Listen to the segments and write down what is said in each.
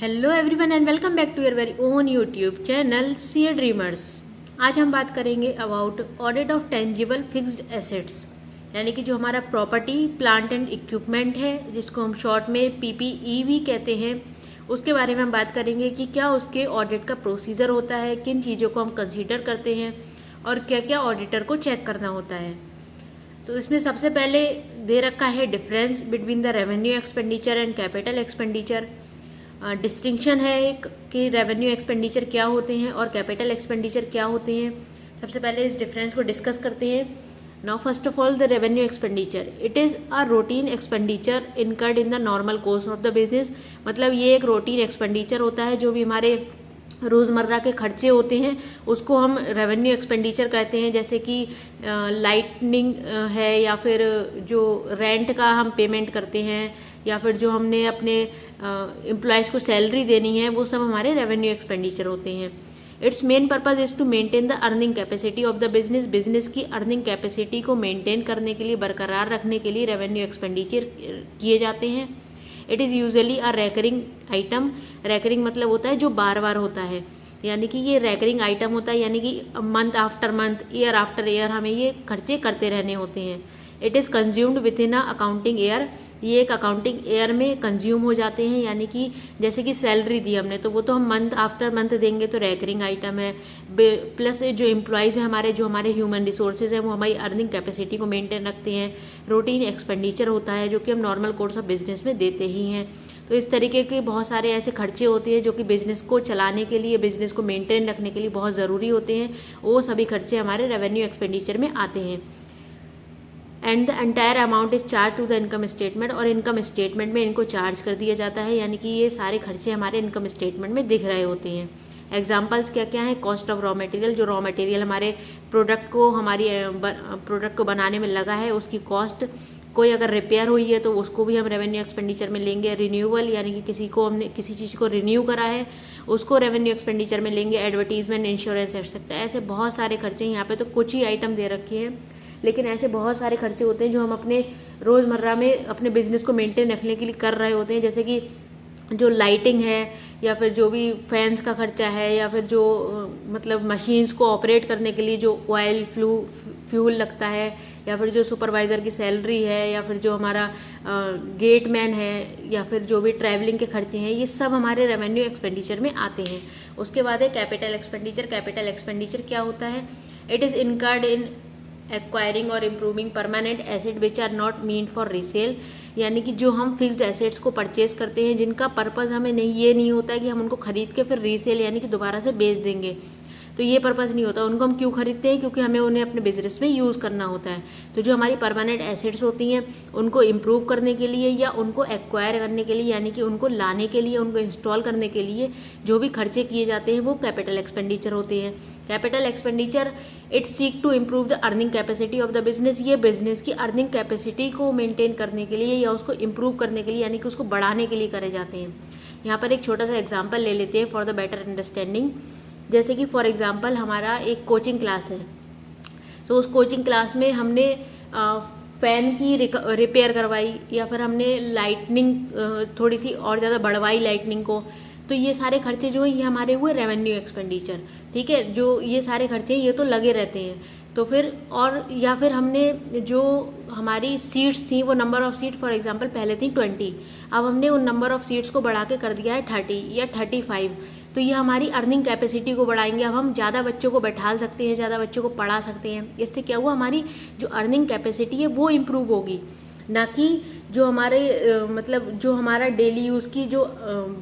Hello everyone and welcome back to your very own YouTube channel CA dreamers. आज हम बात करेंगे about audit of tangible fixed assets, यानी कि जो हमारा प्रॉपर्टी प्लांट एंड इक्विपमेंट है, जिसको हम शॉर्ट में पीपीई भी कहते हैं, उसके बारे में हम बात करेंगे कि क्या उसके ऑडिट का प्रोसीजर होता है, किन चीज़ों को हम कंसीडर करते हैं और क्या क्या ऑडिटर को चेक करना होता है। तो इसमें सबसे पहले दे रखा है difference between the revenue expenditure and capital expenditure. Distinction है एक कि रेवेन्यू एक्सपेंडिचर क्या होते हैं और कैपिटल एक्सपेंडिचर क्या होते हैं। सबसे पहले इस डिफरेंस को डिस्कस करते हैं। Now first of all the revenue expenditure, it is a routine expenditure incurred in the normal course of the business. मतलब ये एक रूटीन एक्सपेंडिचर होता है, जो भी हमारे रोज़मर्रा के खर्चे होते हैं उसको हम रेवेन्यू एक्सपेंडिचर कहते हैं। जैसे कि लाइटनिंग है, या फिर जो रेंट का हम पेमेंट करते हैं, या फिर जो हमने अपने एम्प्लॉयज़ को सैलरी देनी है, वो सब हमारे रेवेन्यू एक्सपेंडिचर होते हैं। Its main purpose is to maintain the earning capacity of the business. Business की अर्निंग कैपेसिटी को मेंटेन करने के लिए, बरकरार रखने के लिए रेवेन्यू एक्सपेंडिचर किए जाते हैं। It is usually a recurring item. Recurring मतलब होता है जो बार बार होता है, यानी कि ये रेकरिंग आइटम होता है, यानी कि month after month, year after year हमें ये खर्चे करते रहने होते हैं। It is consumed with in a accounting year. ये एक अकाउंटिंग ईयर में कंज्यूम हो जाते हैं, यानी कि जैसे कि सैलरी दी हमने तो वो तो हम मंथ आफ्टर मंथ देंगे, तो रेकरिंग आइटम है। प्लस जो एम्प्लॉयज़ हैं हमारे, जो हमारे ह्यूमन रिसोर्सेज हैं, वो हमारी अर्निंग कैपेसिटी को मेंटेन रखते हैं। रूटीन एक्सपेंडिचर होता है जो कि हम नॉर्मल कोर्स ऑफ बिजनेस में देते ही हैं। तो इस तरीके के बहुत सारे ऐसे खर्चे होते हैं जो कि बिज़नेस को चलाने के लिए, बिज़नेस को मेंटेन रखने के लिए बहुत ज़रूरी होते हैं। वो सभी खर्चे हमारे रेवेन्यू एक्सपेंडिचर में आते हैं। And the entire amount is charge to the income statement, और इनकम स्टेटमेंट में इनको चार्ज कर दिया जाता है, यानी कि ये सारे खर्चे हमारे इनकम स्टेटमेंट में दिख रहे होते हैं। एग्जाम्पल्स क्या क्या हैं? कॉस्ट ऑफ रॉ मटेरियल, जो रॉ मटेरियल हमारे प्रोडक्ट को, हमारी प्रोडक्ट को बनाने में लगा है, उसकी कॉस्ट। कोई अगर रिपेयर हुई है तो उसको भी हम रेवेन्यू एक्सपेंडिचर में लेंगे। रिन्यूअल, यानी कि किसी को हमने किसी चीज़ को रिन्यू करा है, उसको रेवेन्यू एक्सपेंडिचर में लेंगे। एडवर्टीजमेंट, इंश्योरेंस एक्सेट्रा, ऐसे बहुत सारे खर्चे हैं। यहाँ पे तो कुछ ही आइटम दे रखे हैं, लेकिन ऐसे बहुत सारे खर्चे होते हैं जो हम अपने रोज़मर्रा में अपने बिजनेस को मेंटेन रखने के लिए कर रहे होते हैं। जैसे कि जो लाइटिंग है, या फिर जो भी फैंस का खर्चा है, या फिर जो मतलब मशीन्स को ऑपरेट करने के लिए जो ऑयल फ्यूल लगता है, या फिर जो सुपरवाइज़र की सैलरी है, या फिर जो हमारा गेटमैन है, या फिर जो भी ट्रैवलिंग के खर्चे हैं, ये सब हमारे रेवेन्यू एक्सपेंडिचर में आते हैं। उसके बाद है कैपिटल एक्सपेंडिचर। कैपिटल एक्सपेंडिचर क्या होता है? It is incurred in acquiring or improving permanent asset which are not meant for resale. यानी कि जो हम फिक्स्ड एसेट्स को परचेज करते हैं, जिनका पर्पज़ हमें ये नहीं होता है कि हम उनको खरीद के फिर रीसेल यानी कि दोबारा से बेच देंगे, तो ये पर्पज़ नहीं होता। उनको हम क्यों खरीदते हैं? क्योंकि हमें उन्हें अपने बिजनेस में यूज़ करना होता है। तो जो हमारी परमानेंट एसेट्स होती हैं, उनको इम्प्रूव करने के लिए या उनको एक्वायर करने के लिए, यानी कि उनको लाने के लिए, उनको इंस्टॉल करने के लिए जो भी खर्चे किए जाते हैं, वो कैपिटल एक्सपेंडिचर होते हैं। Capital expenditure it seek to improve the earning capacity of the business. ये बिजनेस की अर्निंग कैपेसिटी को मेंटेन करने के लिए या उसको इम्प्रूव करने के लिए, यानी कि उसको बढ़ाने के लिए करे जाते हैं। यहाँ पर एक छोटा सा एग्जाम्पल ले लेते हैं फॉर द बेटर अंडरस्टैंडिंग। जैसे कि फॉर एग्जांपल हमारा एक कोचिंग क्लास है, तो उस कोचिंग क्लास में हमने फ़ैन की रिपेयर करवाई, या फिर हमने लाइटनिंग थोड़ी सी और ज़्यादा बढ़वाई लाइटनिंग को। तो ये सारे खर्चे जो हैं ये हमारे हुए रेवेन्यू एक्सपेंडिचर। ठीक है, जो ये सारे खर्चे ये तो लगे रहते हैं। तो फिर और या फिर हमने जो हमारी सीट्स थी, वो number of seat for example पहले थी 20, अब हमने उन नंबर ऑफ़ सीट्स को बढ़ा के कर दिया है 30 या 35। तो ये हमारी अर्निंग कैपेसिटी को बढ़ाएंगे। अब हम ज़्यादा बच्चों को बैठा सकते हैं, ज़्यादा बच्चों को पढ़ा सकते हैं। इससे क्या हुआ, हमारी जो अर्निंग कैपेसिटी है वो इम्प्रूव होगी, ना कि जो हमारे मतलब जो हमारा डेली यूज़ की जो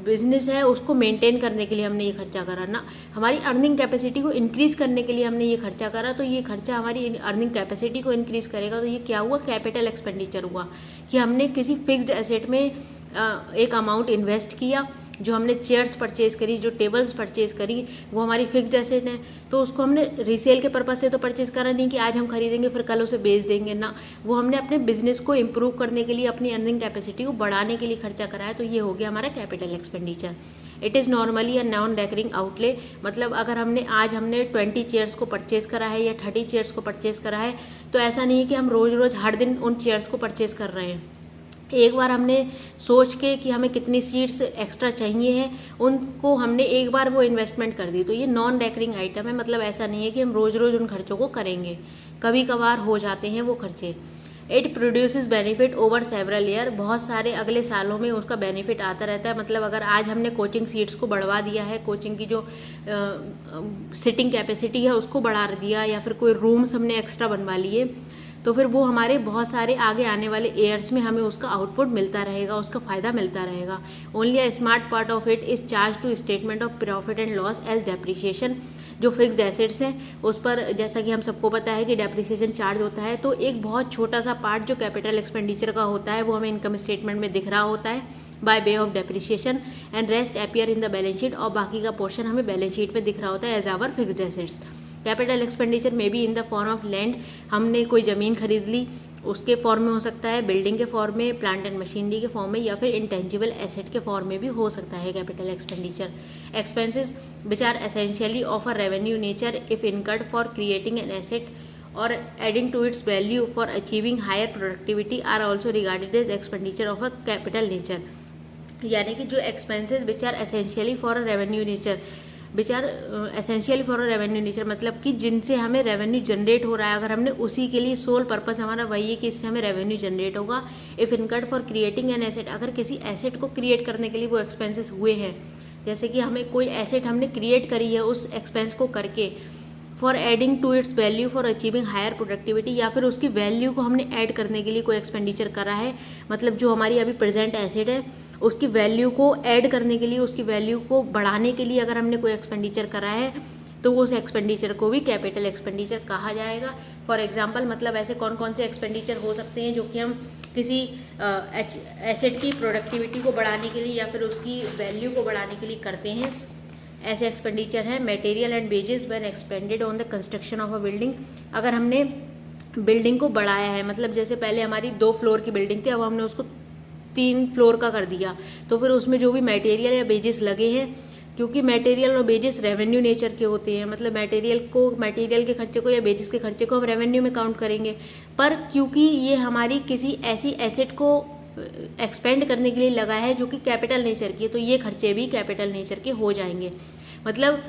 बिज़नेस है उसको मेंटेन करने के लिए हमने ये खर्चा करा ना, हमारी अर्निंग कैपेसिटी को इंक्रीज़ करने के लिए हमने ये खर्चा करा। तो ये खर्चा हमारी अर्निंग कैपेसिटी को इंक्रीज़ करेगा। तो ये क्या हुआ, कैपिटल एक्सपेंडिचर हुआ कि हमने किसी फिक्स्ड एसेट में एक अमाउंट इन्वेस्ट किया। जो हमने चेयर्स परचेज़ करी, जो टेबल्स परचेज़ करी, वो हमारी फिक्स्ड एसेट है, तो उसको हमने रीसेल के पर्पज़ से तो परचेज़ करा नहीं कि आज हम खरीदेंगे फिर कल उसे बेच देंगे ना। वो हमने अपने बिजनेस को इम्प्रूव करने के लिए, अपनी अर्निंग कैपेसिटी को बढ़ाने के लिए खर्चा करा है। तो ये हो गया हमारा capital expenditure. It is normally a non recurring outlay. मतलब अगर हमने 20 चेयर्स को परचेज़ करा है या 30 चेयर्स को परचेज़ करा है, तो ऐसा नहीं है कि हम रोज़ रोज़ हर दिन उन चेयर्स को परचेज़ कर रहे हैं। एक बार हमने सोच के कि हमें कितनी सीट्स एक्स्ट्रा चाहिए हैं, उनको हमने एक बार वो इन्वेस्टमेंट कर दी। तो ये नॉन रेकरिंग आइटम है, मतलब ऐसा नहीं है कि हम रोज़ रोज़ उन खर्चों को करेंगे, कभी कभार हो जाते हैं वो खर्चे। It produces benefit over several year, बहुत सारे अगले सालों में उसका बेनिफिट आता रहता है। मतलब अगर आज हमने कोचिंग सीट्स को बढ़वा दिया है, कोचिंग की जो सिटिंग कैपेसिटी है उसको बढ़ा दिया, या फिर कोई रूम्स हमने एक्स्ट्रा बनवा लिए, तो फिर वो हमारे बहुत सारे आगे आने वाले ईयर्स में हमें उसका आउटपुट मिलता रहेगा, उसका फ़ायदा मिलता रहेगा। Only a smart part of it is charge to statement of profit and loss as depreciation. जो फिक्स्ड एसेट्स हैं उस पर जैसा कि हम सबको पता है कि डेप्रिसिएशन चार्ज होता है, तो एक बहुत छोटा सा पार्ट जो कैपिटल एक्सपेंडिचर का होता है वो हमें इनकम स्टेटमेंट में दिख रहा होता है by way of depreciation, and rest appear in the balance sheet, और बाकी का पोर्शन हमें बैलेंस शीट में दिख रहा होता है as our fixed assets. Capital expenditure में भी in the form of land, हमने कोई ज़मीन खरीद ली उसके फॉर्म में हो सकता है, बिल्डिंग के फॉर्म में, प्लांट एंड मशीनरी के फॉर्म में, या फिर इंटेंजिबल एसेट के फॉर्म में भी हो सकता है capital expenditure. Expenses which are essentially of a revenue nature if incurred for creating an asset or adding to its value for achieving higher productivity are also regarded as expenditure of a capital nature. यानी कि जो expenses which are essentially for a revenue nature, which are essential for revenue nature, मतलब कि जिनसे हमें revenue generate हो रहा है, अगर हमने उसी के लिए सोल पर्पस हमारा वही है कि इससे हमें रेवेन्यू जनरेट होगा। If incurred for creating an asset, अगर किसी एसेट को क्रिएट करने के लिए वो एक्सपेंसेस हुए हैं, जैसे कि हमें कोई एसेट हमने क्रिएट करी है उस एक्सपेंस को करके, for adding to its value for achieving higher productivity, या फिर उसकी वैल्यू को हमने ऐड करने के लिए कोई एक्सपेंडिचर करा है, मतलब जो हमारी अभी प्रेजेंट एसेट है उसकी वैल्यू को ऐड करने के लिए, उसकी वैल्यू को बढ़ाने के लिए अगर हमने कोई एक्सपेंडिचर करा है तो उस एक्सपेंडिचर को भी कैपिटल एक्सपेंडिचर कहा जाएगा। फॉर एग्जांपल, मतलब ऐसे कौन कौन से एक्सपेंडिचर हो सकते हैं जो कि हम किसी एसेट की प्रोडक्टिविटी को बढ़ाने के लिए या फिर उसकी वैल्यू को बढ़ाने के लिए करते हैं। ऐसे एक्सपेंडिचर हैं material and wages when expanded on the construction of a building. अगर हमने बिल्डिंग को बढ़ाया है, मतलब जैसे पहले हमारी 2 फ्लोर की बिल्डिंग थी, अब हमने उसको 3 फ्लोर का कर दिया, तो फिर उसमें जो भी मटेरियल या वेजेस लगे हैं, क्योंकि मटेरियल और वेजेस रेवेन्यू नेचर के होते हैं, मतलब मटेरियल के खर्चे को या वेजेस के खर्चे को हम रेवेन्यू में काउंट करेंगे, पर क्योंकि ये हमारी किसी ऐसी एसेट को एक्सपेंड करने के लिए लगा है जो कि कैपिटल नेचर की है, तो ये खर्चे भी कैपिटल नेचर के हो जाएंगे। मतलब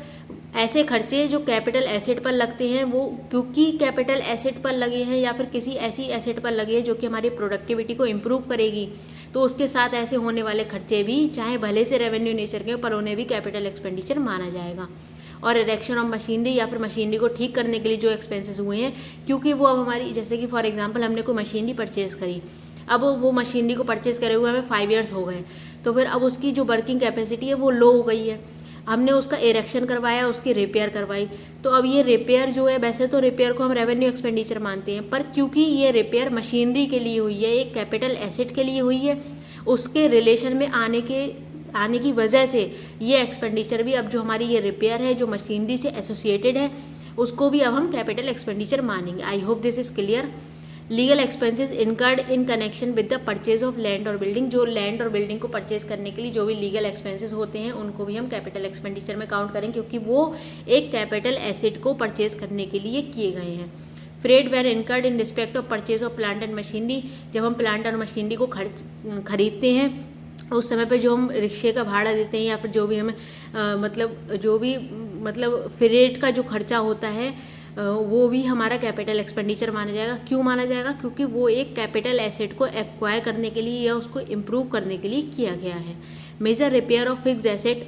ऐसे खर्चे जो कैपिटल एसेट पर लगते हैं वो क्योंकि कैपिटल एसेट पर लगे हैं या फिर किसी ऐसी एसेट पर लगे हैं जो कि हमारी प्रोडक्टिविटी को इम्प्रूव करेगी, तो उसके साथ ऐसे होने वाले खर्चे भी चाहे भले से रेवेन्यू नेचर के पर उन्हें भी कैपिटल एक्सपेंडिचर माना जाएगा। और इरेक्शन ऑफ मशीनरी या फिर मशीनरी को ठीक करने के लिए जो एक्सपेंसेस हुए हैं, क्योंकि वो अब हमारी, जैसे कि फॉर एग्जांपल हमने कोई मशीनरी परचेज़ करी, अब वो मशीनरी को परचेज़ करे हुए हमें 5 ईयर्स हो गए, तो फिर अब उसकी जो वर्किंग कैपेसिटी है वो लो हो गई है, हमने उसका इरेक्शन करवाया, उसकी रिपेयर करवाई, तो अब ये रिपेयर जो है, वैसे तो रिपेयर को हम रेवेन्यू एक्सपेंडिचर मानते हैं, पर क्योंकि ये रिपेयर मशीनरी के लिए हुई है, एक कैपिटल एसेट के लिए हुई है, उसके रिलेशन में आने की वजह से ये एक्सपेंडिचर भी, अब जो हमारी ये रिपेयर है जो मशीनरी से एसोसिएटेड है, उसको भी अब हम कैपिटल एक्सपेंडिचर मानेंगे। I hope this is clear. Legal expenses incurred in connection with the purchase of land और बिल्डिंग, जो लैंड और बिल्डिंग को परचेज करने के लिए जो भी लीगल एक्सपेंसेस होते हैं उनको भी हम कैपिटल एक्सपेंडिचर में काउंट करें, क्योंकि वो एक कैपिटल एसेट को परचेज करने के लिए किए गए हैं। फ्रेड were incurred in respect of purchase of plant and machinery, जब हम प्लांट और मशीनरी को खरीदते हैं उस समय पे जो हम रिक्शे का भाड़ा देते हैं या फिर जो भी हमें मतलब फ्रेट का जो खर्चा होता है वो भी हमारा कैपिटल एक्सपेंडिचर माना जाएगा। क्यों माना जाएगा? क्योंकि वो एक कैपिटल एसेट को एक्वायर करने के लिए या उसको इम्प्रूव करने के लिए किया गया है। Major repair of fixed asset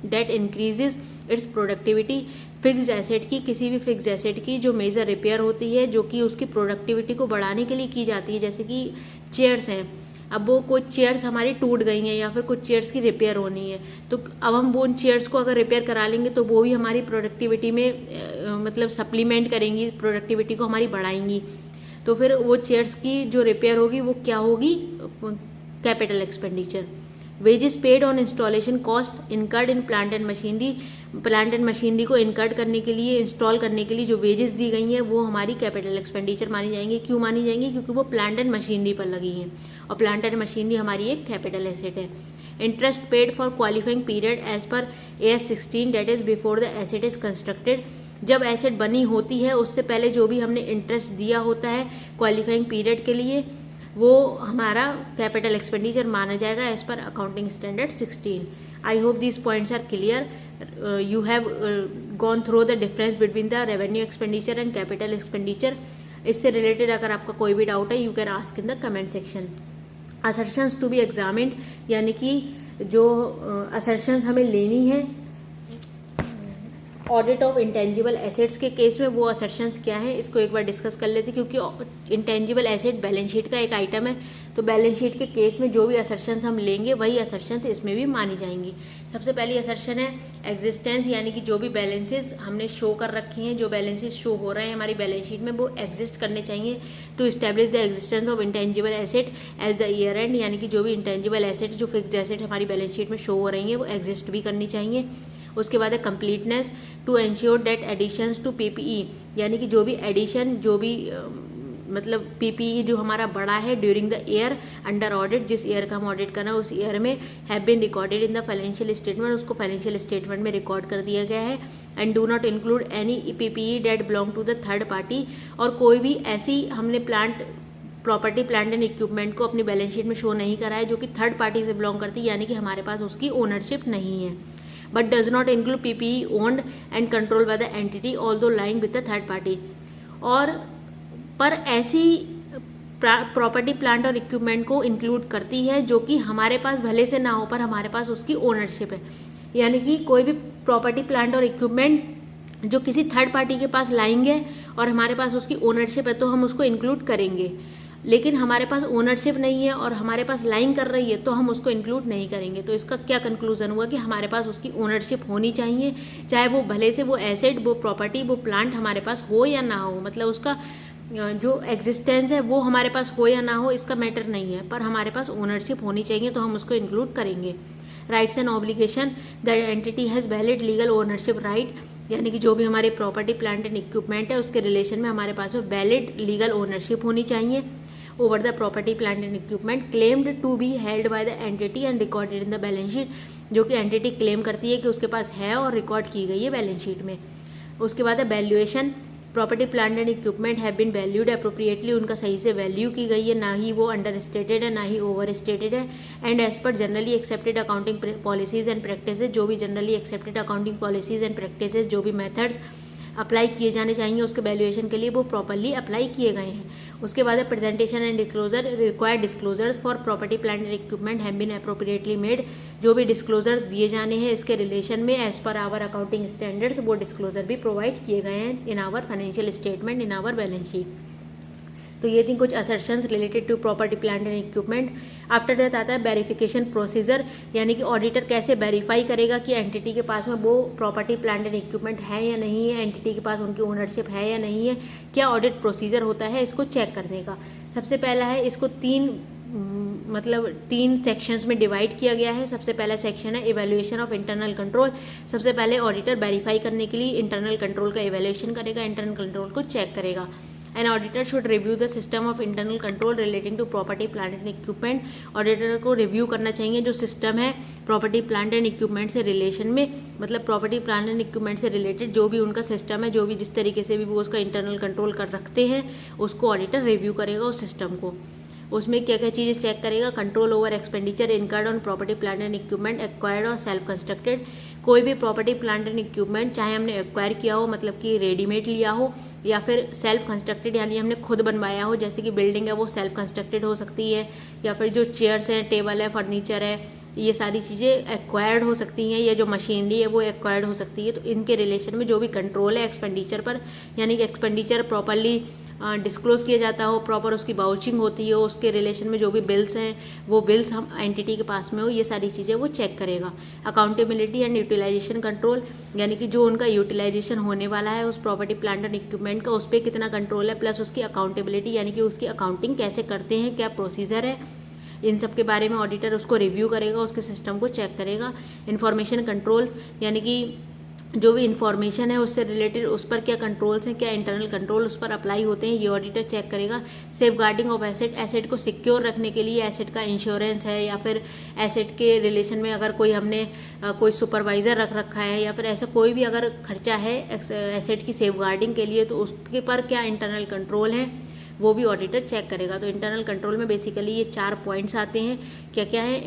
that increases its productivity, fixed asset की, किसी भी फिक्स्ड एसेट की जो मेजर रिपेयर होती है जो कि उसकी प्रोडक्टिविटी को बढ़ाने के लिए की जाती है, जैसे कि चेयर्स हैं, अब वो कुछ चेयर्स हमारी टूट गई हैं या फिर कुछ चेयर्स की रिपेयर होनी है, तो अब हम वो उन चेयर्स को अगर रिपेयर करा लेंगे तो वो भी हमारी प्रोडक्टिविटी में मतलब सप्लीमेंट करेंगी, प्रोडक्टिविटी को हमारी बढ़ाएंगी, तो फिर वो चेयर्स की जो रिपेयर होगी वो क्या होगी? Capital expenditure. Wages paid on installation cost incurred in plant and machinery, plant and machinery को इनकर्ड करने के लिए, इंस्टॉल करने के लिए जो वेजेस दी गई हैं वो हमारी कैपिटल एक्सपेंडिचर मानी जाएंगी। क्यों मानी जाएंगी? क्योंकि वो प्लांट एंड मशीनरी पर लगी हैं और प्लांट एंड मशीनरी हमारी एक कैपिटल एसेट है। Interest paid for qualifying period as per AS 16 that is before the asset is constructed, जब एसेट बनी होती है उससे पहले जो भी हमने इंटरेस्ट दिया होता है क्वालिफाइंग पीरियड के लिए, वो हमारा कैपिटल एक्सपेंडिचर माना जाएगा as per accounting standard 16। I hope these points are clear. You have gone through the difference between the revenue expenditure and capital expenditure. इससे रिलेटेड अगर आपका कोई भी डाउट है you can ask in the comment section. Assertions to be examined, यानी कि जो assertions हमें लेनी है ऑडिट ऑफ इंटेंजिबल एसेट्स के केस में, वो असर्शंस क्या है इसको एक बार डिस्कस कर लेते हैं, क्योंकि इंटेंजिबल एसेट बैलेंस शीट का एक आइटम है। तो बैलेंस शीट के केस में जो भी असर्शंस हम लेंगे वही असर्शंस इसमें भी मानी जाएंगी। सबसे पहली असर्शन है एग्जिस्टेंस, यानी कि जो भी बैलेंसेस हमने शो कर रखे हैं, जो बैलेंसेस शो हो रहे हैं हमारी बैलेंस शीट में, वो एग्जिस्ट करने चाहिए to establish the existence of intangible asset as the year end, यानी कि जो भी इंटेंजिबल एसेट, जो फिक्स्ड एसेट हमारी बैलेंस शीट में शो हो रही हैं वो एग्जिस्ट भी करनी चाहिए। उसके बाद है completeness to ensure that additions to PPE, यानी कि जो भी एडिशन, जो भी मतलब पीपीई जो हमारा बड़ा है during the year under audit, जिस ईयर का हम ऑडिट कर रहे हैं उस ईयर में have been recorded in the financial statement, उसको फाइनेंशियल स्टेटमेंट में रिकॉर्ड कर दिया गया है। And do not include any PPE that belong to the third party, और कोई भी ऐसी हमने प्रॉपर्टी प्लांट एंड इक्विपमेंट को अपनी बैलेंस शीट में शो नहीं करा है जो कि थर्ड पार्टी से बिलोंग करती है, यानी कि हमारे पास उसकी ओनरशिप नहीं है। But does not include PPE owned and control by the entity although lying with the third party, और पर ऐसी प्रॉपर्टी प्लांट और इक्विपमेंट को इंक्लूड करती है जो कि हमारे पास भले से ना हो पर हमारे पास उसकी ओनरशिप है। यानी कि कोई भी प्रॉपर्टी प्लांट और इक्विपमेंट जो किसी थर्ड पार्टी के पास लाएंगे और हमारे पास उसकी ओनरशिप है तो हम उसको इंक्लूड करेंगे, लेकिन हमारे पास ओनरशिप नहीं है और हमारे पास लाइन कर रही है तो हम उसको इंक्लूड नहीं करेंगे। तो इसका क्या कंक्लूजन हुआ कि हमारे पास उसकी ओनरशिप होनी चाहिए, चाहे वो भले से वो एसेट, वो प्रॉपर्टी, वो प्लांट हमारे पास हो या ना हो, मतलब उसका जो एग्जिस्टेंस है वो हमारे पास हो या ना हो इसका मैटर नहीं है, पर हमारे पास ओनरशिप होनी चाहिए तो हम उसको इंक्लूड करेंगे। Rights and obligation, the entity has valid legal ownership right, यानी कि जो भी हमारे प्रॉपर्टी प्लांट एंड इक्विपमेंट है उसके रिलेशन में हमारे पास में वैलिड लीगल ओनरशिप होनी चाहिए over the property plant and equipment claimed to be held by the entity and recorded in the balance sheet, जो कि एंटिटी क्लेम करती है कि उसके पास है और रिकॉर्ड की गई है बैलेंस शीट में। उसके बाद है valuation, property plant and equipment have been valued appropriately, उनका सही से वैल्यू की गई है, ना ही वो अंडर स्टेटेड है ना ही ओवर स्टेटेड है। And as per generally accepted accounting policies and practices, जो भी generally accepted accounting policies and practices, जो भी मेथड्स अप्लाई किए जाने चाहिए उसके वैल्यूएशन के लिए वो प्रॉपरली अप्लाई किए गए हैं। उसके बाद है presentation and disclosure, required disclosures for property plant and equipment have been appropriately made, जो भी डिस्क्लोजर्स दिए जाने हैं इसके रिलेशन में as per our accounting standards वो डिस्क्लोजर भी प्रोवाइड किए गए हैं in our financial statement, in our balance sheet. तो ये थी कुछ assertions related to property plant and equipment. After that आता है वेरिफिकेशन प्रोसीजर, यानी कि ऑडिटर कैसे वेरीफाई करेगा कि एंटिटी के पास में वो प्रॉपर्टी प्लांट एंड इक्विपमेंट है या नहीं है, एंटिटी के पास उनकी ओनरशिप है या नहीं है, क्या ऑडिट प्रोसीजर होता है इसको चेक करने का। सबसे पहला है इसको तीन सेक्शंस में डिवाइड किया गया है। सबसे पहला सेक्शन है इवैल्यूएशन ऑफ इंटरनल कंट्रोल। सबसे पहले ऑडिटर वेरीफाई करने के लिए इंटरनल कंट्रोल का इवैल्यूएशन करेगा, इंटरनल कंट्रोल को चेक करेगा। An auditor should review the system of internal control relating to property, plant and equipment. Auditor को रिव्यू करना चाहिए जो सिस्टम है प्रॉपर्टी प्लांट एंड इक्विपमेंट से रिलेशन में, मतलब प्रॉपर्टी प्लांट एंड इक्विपमेंट से रिलेटेड जो भी उनका सिस्टम है, जो भी जिस तरीके से भी वो उसका इंटरनल कंट्रोल कर रखते हैं उसको ऑडिटर रिव्यू करेगा उस सिस्टम को। उसमें क्या क्या चीज़ें चेक करेगा, control over expenditure incurred on property plant and equipment acquired और सेल्फ कंस्ट्रक्टेड। कोई भी प्रॉपर्टी प्लांट एंड इक्विपमेंट चाहे हमने एक्वायर किया हो, मतलब कि रेडीमेड लिया हो, या फिर सेल्फ कंस्ट्रक्टेड यानी हमने खुद बनवाया हो, जैसे कि बिल्डिंग है वो सेल्फ कंस्ट्रक्टेड हो सकती है, या फिर जो चेयर्स हैं, टेबल है, फर्नीचर है, ये सारी चीज़ें एक्वायर्ड हो सकती हैं, या जो मशीनरी है वो एक्वायर्ड हो सकती है। तो इनके रिलेशन में जो भी कंट्रोल है एक्सपेंडिचर पर, यानी कि एक्सपेंडिचर प्रॉपरली डिस्क्लोज किया जाता हो, प्रॉपर उसकी वाउचिंग होती हो, उसके रिलेशन में जो भी बिल्स हैं वो बिल्स हम एंटिटी के पास में हो, ये सारी चीज़ें वो चेक करेगा। अकाउंटेबिलिटी एंड यूटिलाइजेशन कंट्रोल, यानी कि जो उनका यूटिलाइजेशन होने वाला है उस प्रॉपर्टी प्लांट एंड इक्विपमेंट का, उस पर कितना कंट्रोल है, प्लस उसकी अकाउंटेबिलिटी यानी कि उसकी अकाउंटिंग कैसे करते हैं, क्या प्रोसीजर है, इन सब के बारे में ऑडिटर उसको रिव्यू करेगा, उसके सिस्टम को चेक करेगा। इंफॉर्मेशन कंट्रोल, यानी कि जो भी इंफॉर्मेशन है उससे रिलेटेड उस पर क्या कंट्रोल्स हैं, क्या इंटरनल कंट्रोल उस पर अप्लाई होते हैं, ये ऑडिटर चेक करेगा। Safe guarding of asset, asset को सिक्योर रखने के लिए एसेट का इंश्योरेंस है, या फिर एसेट के रिलेशन में अगर कोई हमने कोई सुपरवाइज़र रख रखा है, या फिर ऐसा कोई भी अगर खर्चा है एसेट की सेफ गार्डिंग के लिए तो उसके पर क्या इंटरनल कंट्रोल है वो भी ऑडिटर चेक करेगा। तो इंटरनल कंट्रोल में बेसिकली ये 4 पॉइंट्स आते हैं। क्या क्या है?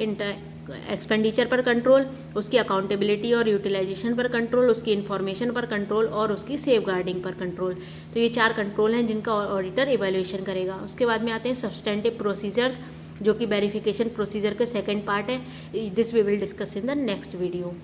एक्सपेंडिचर पर कंट्रोल, उसकी अकाउंटेबिलिटी और यूटिलाइजेशन पर कंट्रोल, उसकी इन्फॉर्मेशन पर कंट्रोल और उसकी सेफगार्डिंग पर कंट्रोल। तो ये 4 कंट्रोल हैं जिनका ऑडिटर इवैल्यूएशन करेगा। उसके बाद में आते हैं सब्सटेंटिव प्रोसीजर्स, जो कि वेरिफिकेशन प्रोसीजर का सेकंड पार्ट है। This we will discuss in the next video.